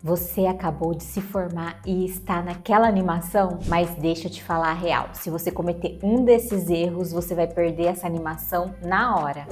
Você acabou de se formar e está naquela animação, mas deixa eu te falar a real. Se você cometer um desses erros, você vai perder essa animação na hora.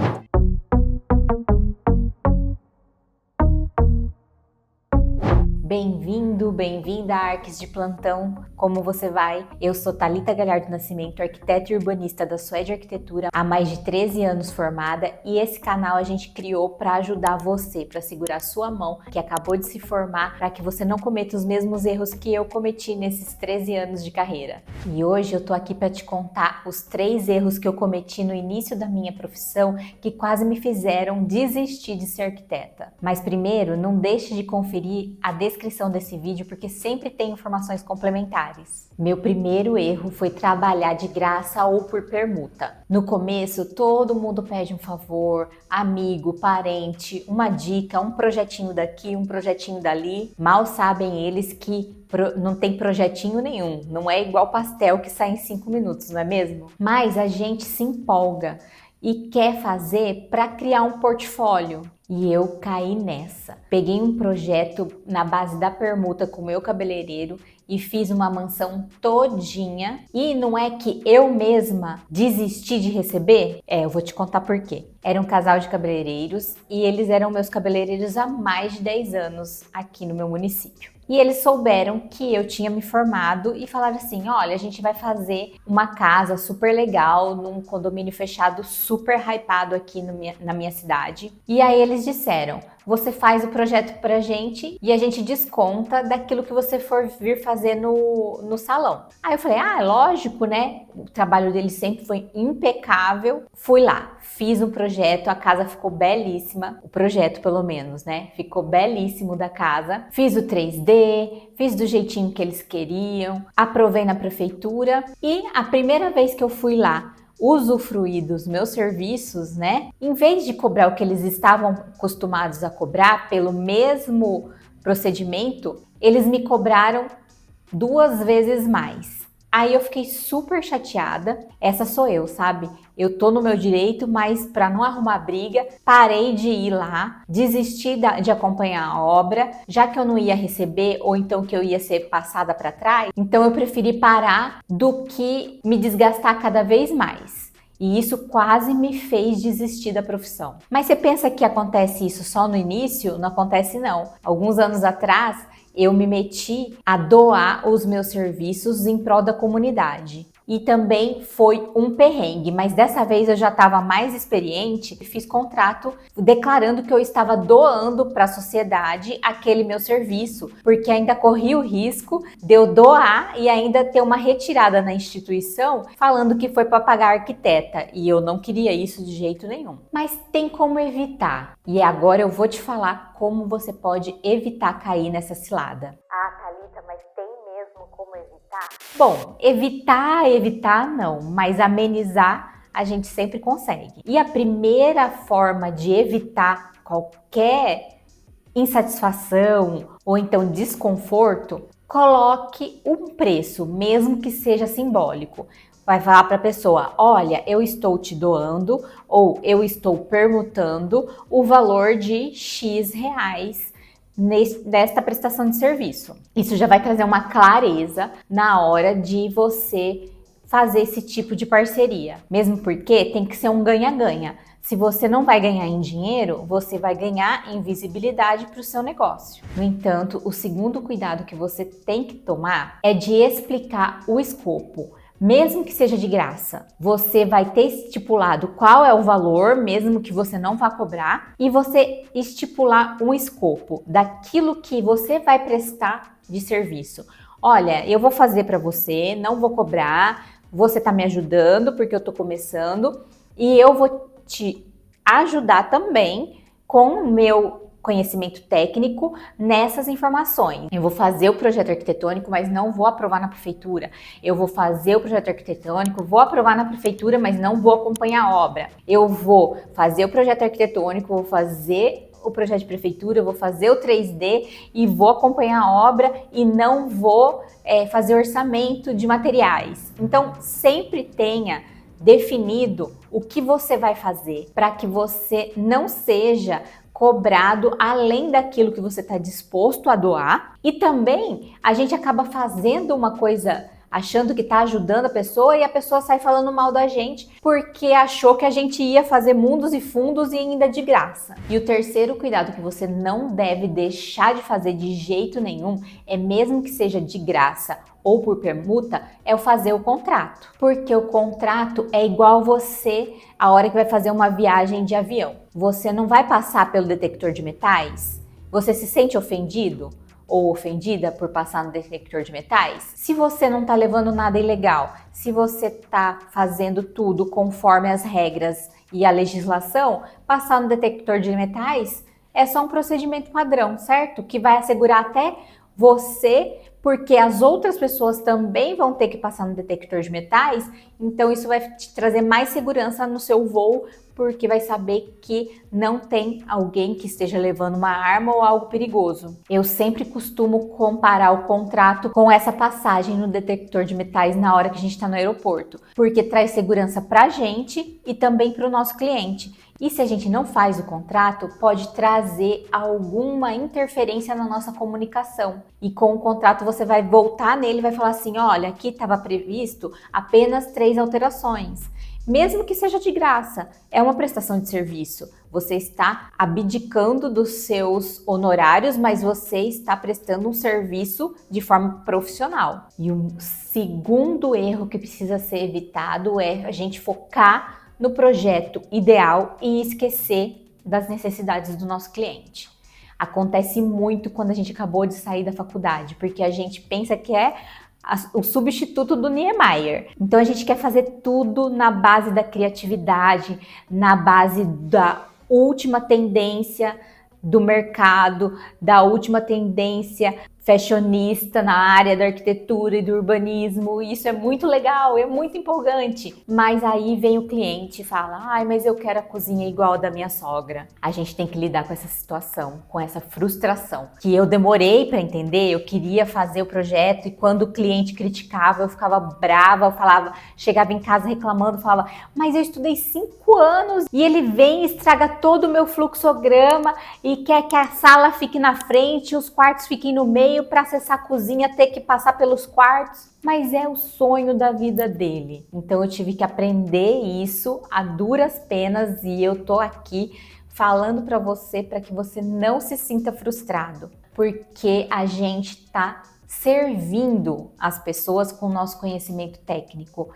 Bem-vindo, bem-vinda a Arques de Plantão. Como você vai? Eu sou Thalita Galhardo Nascimento, arquiteta e urbanista da Suede Arquitetura, há mais de 13 anos formada, e esse canal a gente criou para ajudar você, para segurar sua mão que acabou de se formar, para que você não cometa os mesmos erros que eu cometi nesses 13 anos de carreira. E hoje eu tô aqui para te contar os 3 erros que eu cometi no início da minha profissão que quase me fizeram desistir de ser arquiteta. Mas primeiro, não deixe de conferir a descrição desse vídeo, porque sempre tem informações complementares. Meu primeiro erro foi trabalhar de graça ou por permuta. No começo, todo mundo pede um favor, amigo, parente, uma dica, um projetinho daqui, um projetinho dali. Mal sabem eles que não tem projetinho nenhum, não é igual pastel que sai em 5 minutos, não é mesmo? Mas a gente se empolga e quer fazer para criar um portfólio. E eu caí nessa. Peguei um projeto na base da permuta com o meu cabeleireiro e fiz uma mansão todinha. E não é que eu mesma desisti de receber? Eu vou te contar por quê. Era um casal de cabeleireiros e eles eram meus cabeleireiros há mais de 10 anos aqui no meu município. E eles souberam que eu tinha me formado e falaram assim, olha, a gente vai fazer uma casa super legal num condomínio fechado super hypado aqui na minha cidade. E aí eles disseram, você faz o projeto pra gente e a gente desconta daquilo que você for vir fazer no salão. Aí eu falei, lógico, né? O trabalho deles sempre foi impecável. Fui lá, fiz um projeto, a casa ficou belíssima. O projeto, pelo menos, né? Ficou belíssimo da casa. Fiz o 3D, fiz do jeitinho que eles queriam, aprovei na prefeitura e a primeira vez que eu fui lá usufruir dos meus serviços, né? Em vez de cobrar o que eles estavam acostumados a cobrar pelo mesmo procedimento, eles me cobraram 2 vezes mais. Aí eu fiquei super chateada. Essa sou eu, sabe? Eu tô no meu direito, mas para não arrumar briga, parei de ir lá, desisti de acompanhar a obra, já que eu não ia receber ou então que eu ia ser passada para trás. Então eu preferi parar do que me desgastar cada vez mais. E isso quase me fez desistir da profissão. Mas você pensa que acontece isso só no início? Não acontece não. Alguns anos atrás, eu me meti a doar os meus serviços em prol da comunidade. E também foi um perrengue, mas dessa vez eu já estava mais experiente e fiz contrato declarando que eu estava doando para a sociedade aquele meu serviço, porque ainda corri o risco de eu doar e ainda ter uma retirada na instituição falando que foi para pagar a arquiteta, e eu não queria isso de jeito nenhum. Mas tem como evitar, e agora eu vou te falar como você pode evitar cair nessa cilada. Thalita, mas tem mesmo como evitar? Bom, evitar não, mas amenizar a gente sempre consegue. E a primeira forma de evitar qualquer insatisfação ou então desconforto, coloque um preço, mesmo que seja simbólico. Vai falar para a pessoa, olha, eu estou te doando ou eu estou permutando o valor de X reais desta prestação de serviço. Isso já vai trazer uma clareza na hora de você fazer esse tipo de parceria. Mesmo porque tem que ser um ganha-ganha. Se você não vai ganhar em dinheiro, você vai ganhar em visibilidade para o seu negócio. No entanto, o segundo cuidado que você tem que tomar é de explicar o escopo. Mesmo que seja de graça, você vai ter estipulado qual é o valor, mesmo que você não vá cobrar, e você estipular um escopo daquilo que você vai prestar de serviço. Olha, eu vou fazer para você, não vou cobrar, você está me ajudando porque eu estou começando e eu vou te ajudar também com o meu conhecimento técnico nessas informações. Eu vou fazer o projeto arquitetônico, mas não vou aprovar na prefeitura. Eu vou fazer o projeto arquitetônico, vou aprovar na prefeitura, mas não vou acompanhar a obra. Eu vou fazer o projeto arquitetônico, vou fazer o projeto de prefeitura, vou fazer o 3D e vou acompanhar a obra e não vou fazer orçamento de materiais. Então, sempre tenha definido o que você vai fazer para que você não seja cobrado além daquilo que você está disposto a doar. E também a gente acaba fazendo uma coisa achando que está ajudando a pessoa e a pessoa sai falando mal da gente porque achou que a gente ia fazer mundos e fundos e ainda de graça. E o terceiro cuidado que você não deve deixar de fazer de jeito nenhum é, mesmo que seja de graça ou por permuta, é o fazer o contrato. Porque o contrato é igual você a hora que vai fazer uma viagem de avião. Você não vai passar pelo detector de metais? Você se sente ofendido ou ofendida por passar no detector de metais? Se você não está levando nada ilegal, se você está fazendo tudo conforme as regras e a legislação, passar no detector de metais é só um procedimento padrão, certo? Que vai assegurar até você, porque as outras pessoas também vão ter que passar no detector de metais, então isso vai te trazer mais segurança no seu voo, porque vai saber que não tem alguém que esteja levando uma arma ou algo perigoso. Eu sempre costumo comparar o contrato com essa passagem no detector de metais na hora que a gente está no aeroporto, porque traz segurança para a gente e também para o nosso cliente. E se a gente não faz o contrato, pode trazer alguma interferência na nossa comunicação. E com o contrato você vai voltar nele e vai falar assim, olha, aqui estava previsto apenas 3 alterações. Mesmo que seja de graça, é uma prestação de serviço. Você está abdicando dos seus honorários, mas você está prestando um serviço de forma profissional. E o segundo erro que precisa ser evitado é a gente focar no projeto ideal e esquecer das necessidades do nosso cliente. Acontece muito quando a gente acabou de sair da faculdade, porque a gente pensa que é o substituto do Niemeyer. Então a gente quer fazer tudo na base da criatividade, na base da última tendência do mercado, da última tendência fashionista na área da arquitetura e do urbanismo. Isso é muito legal, é muito empolgante. Mas aí vem o cliente e fala, ai, mas eu quero a cozinha igual a da minha sogra. A gente tem que lidar com essa situação, com essa frustração. Que eu demorei para entender, eu queria fazer o projeto e quando o cliente criticava, eu ficava brava, eu falava, chegava em casa reclamando, falava, mas eu estudei 5 anos e ele vem e estraga todo o meu fluxograma e quer que a sala fique na frente e os quartos fiquem no meio para acessar a cozinha, ter que passar pelos quartos, mas é o sonho da vida dele. Então eu tive que aprender isso a duras penas e eu tô aqui falando para que você não se sinta frustrado, porque a gente tá servindo as pessoas com o nosso conhecimento técnico.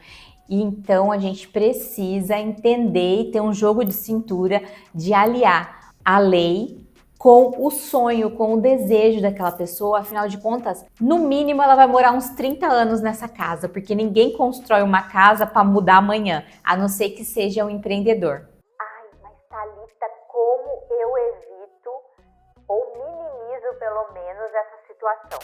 E então a gente precisa entender e ter um jogo de cintura de aliar a lei com o sonho, com o desejo daquela pessoa. Afinal de contas, no mínimo ela vai morar uns 30 anos nessa casa, porque ninguém constrói uma casa para mudar amanhã, a não ser que seja um empreendedor. Ai, mas Thalita, como eu evito ou minimizo pelo menos essa situação?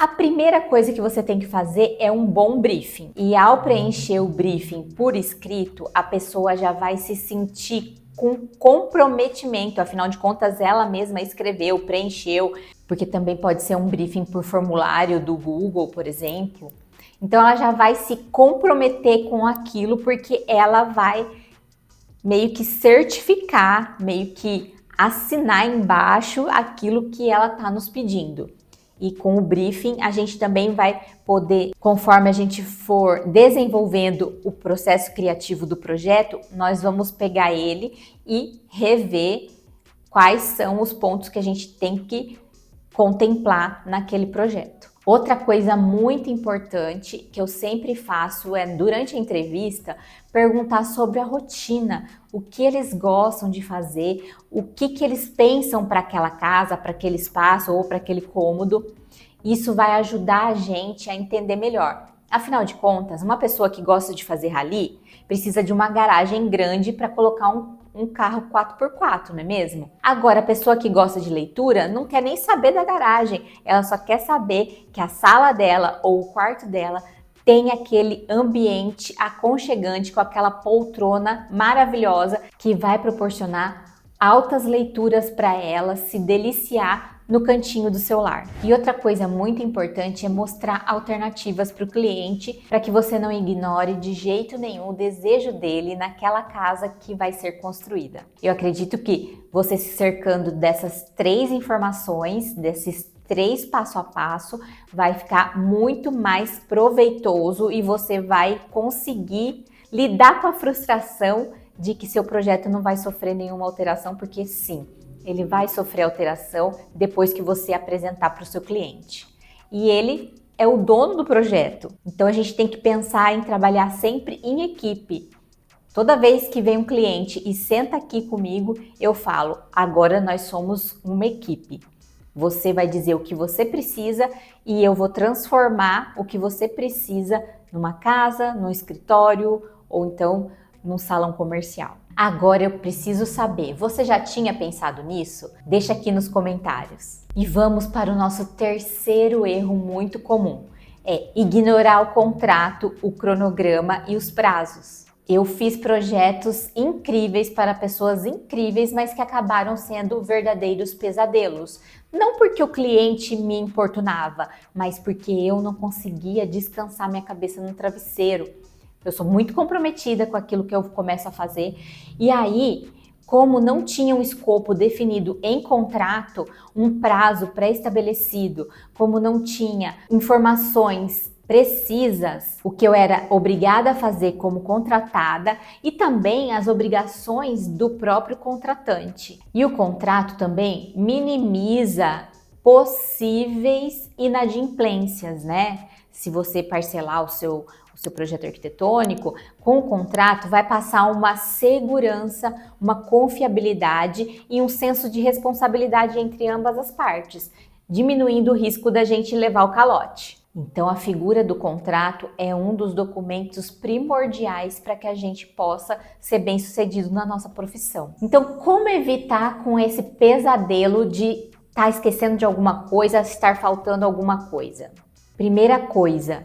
A primeira coisa que você tem que fazer é um bom briefing. E ao preencher o briefing por escrito, a pessoa já vai se sentir com comprometimento, afinal de contas ela mesma escreveu, preencheu, porque também pode ser um briefing por formulário do Google, por exemplo. Então ela já vai se comprometer com aquilo, porque ela vai meio que certificar, meio que assinar embaixo aquilo que ela está nos pedindo. E com o briefing a gente também vai poder, conforme a gente for desenvolvendo o processo criativo do projeto, nós vamos pegar ele e rever quais são os pontos que a gente tem que contemplar naquele projeto. Outra coisa muito importante que eu sempre faço é, durante a entrevista, perguntar sobre a rotina, o que eles gostam de fazer, o que eles pensam para aquela casa, para aquele espaço ou para aquele cômodo. Isso vai ajudar a gente a entender melhor. Afinal de contas, uma pessoa que gosta de fazer rally precisa de uma garagem grande para colocar um carro 4x4, não é mesmo? Agora, a pessoa que gosta de leitura não quer nem saber da garagem, ela só quer saber que a sala dela ou o quarto dela tem aquele ambiente aconchegante com aquela poltrona maravilhosa que vai proporcionar altas leituras para ela se deliciar no cantinho do celular. E outra coisa muito importante é mostrar alternativas para o cliente, para que você não ignore de jeito nenhum o desejo dele naquela casa que vai ser construída. Eu acredito que você se cercando dessas 3 informações, desses 3 passo a passo, vai ficar muito mais proveitoso e você vai conseguir lidar com a frustração de que seu projeto não vai sofrer nenhuma alteração, porque sim, ele vai sofrer alteração depois que você apresentar para o seu cliente. E ele é o dono do projeto. Então a gente tem que pensar em trabalhar sempre em equipe. Toda vez que vem um cliente e senta aqui comigo, eu falo, agora nós somos uma equipe. Você vai dizer o que você precisa e eu vou transformar o que você precisa numa casa, num escritório ou então num salão comercial. Agora eu preciso saber, você já tinha pensado nisso? Deixa aqui nos comentários. E vamos para o nosso terceiro erro muito comum. É ignorar o contrato, o cronograma e os prazos. Eu fiz projetos incríveis para pessoas incríveis, mas que acabaram sendo verdadeiros pesadelos. Não porque o cliente me importunava, mas porque eu não conseguia descansar minha cabeça no travesseiro. Eu sou muito comprometida com aquilo que eu começo a fazer. E aí, como não tinha um escopo definido em contrato, um prazo pré-estabelecido, como não tinha informações precisas, o que eu era obrigada a fazer como contratada e também as obrigações do próprio contratante. E o contrato também minimiza possíveis inadimplências, né? Se você parcelar o seu projeto arquitetônico, com o contrato vai passar uma segurança, uma confiabilidade e um senso de responsabilidade entre ambas as partes, diminuindo o risco da gente levar o calote. Então, a figura do contrato é um dos documentos primordiais para que a gente possa ser bem-sucedido na nossa profissão. Então, como evitar com esse pesadelo de estar esquecendo de alguma coisa, estar faltando alguma coisa? Primeira coisa,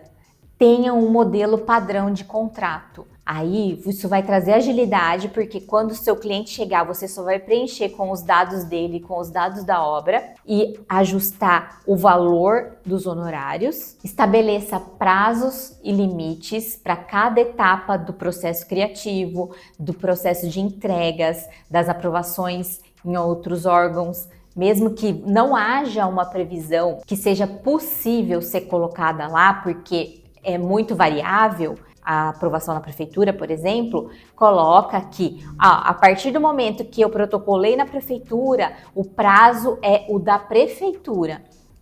tenha um modelo padrão de contrato. Aí isso vai trazer agilidade, porque quando o seu cliente chegar, você só vai preencher com os dados dele, com os dados da obra e ajustar o valor dos honorários. Estabeleça prazos e limites para cada etapa do processo criativo, do processo de entregas, das aprovações em outros órgãos. Mesmo que não haja uma previsão que seja possível ser colocada lá, porque é muito variável, a aprovação na prefeitura, por exemplo, coloca que a partir do momento que eu protocolei na prefeitura, o prazo é o da prefeitura.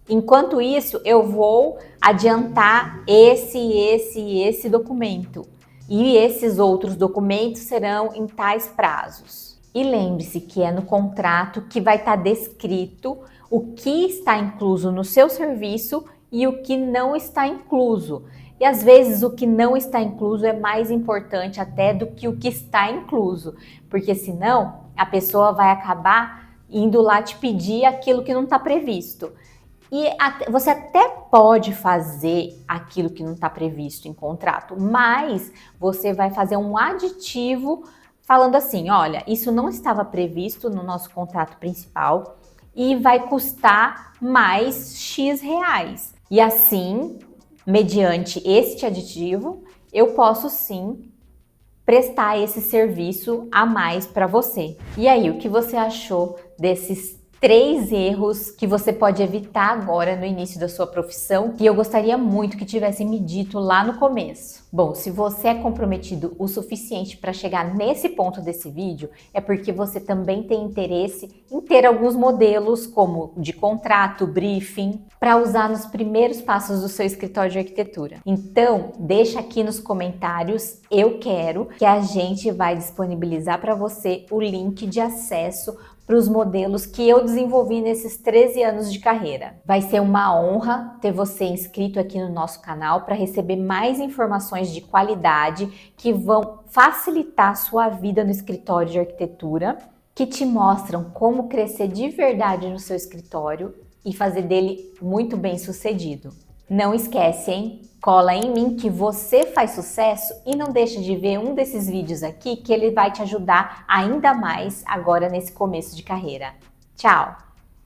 Enquanto isso, eu vou adiantar esse documento. E esses outros documentos serão em tais prazos. E lembre-se que é no contrato que vai estar descrito o que está incluso no seu serviço e o que não está incluso. E às vezes o que não está incluso é mais importante até do que o que está incluso, porque senão a pessoa vai acabar indo lá te pedir aquilo que não está previsto. E você até pode fazer aquilo que não está previsto em contrato, mas você vai fazer um aditivo falando assim, olha, isso não estava previsto no nosso contrato principal e vai custar mais X reais. E assim, mediante este aditivo, eu posso sim prestar esse serviço a mais para você. E aí, o que você achou desses 3 erros que você pode evitar agora no início da sua profissão, que eu gostaria muito que tivessem me dito lá no começo? Bom, se você é comprometido o suficiente para chegar nesse ponto desse vídeo, é porque você também tem interesse em ter alguns modelos como de contrato, briefing, para usar nos primeiros passos do seu escritório de arquitetura. Então, deixa aqui nos comentários, eu quero, que a gente vai disponibilizar para você o link de acesso para os modelos que eu desenvolvi nesses 13 anos de carreira. Vai ser uma honra ter você inscrito aqui no nosso canal para receber mais informações de qualidade que vão facilitar a sua vida no escritório de arquitetura, que te mostram como crescer de verdade no seu escritório e fazer dele muito bem sucedido. Não esquece, hein? Cola em mim que você faz sucesso e não deixa de ver um desses vídeos aqui que ele vai te ajudar ainda mais agora nesse começo de carreira. Tchau!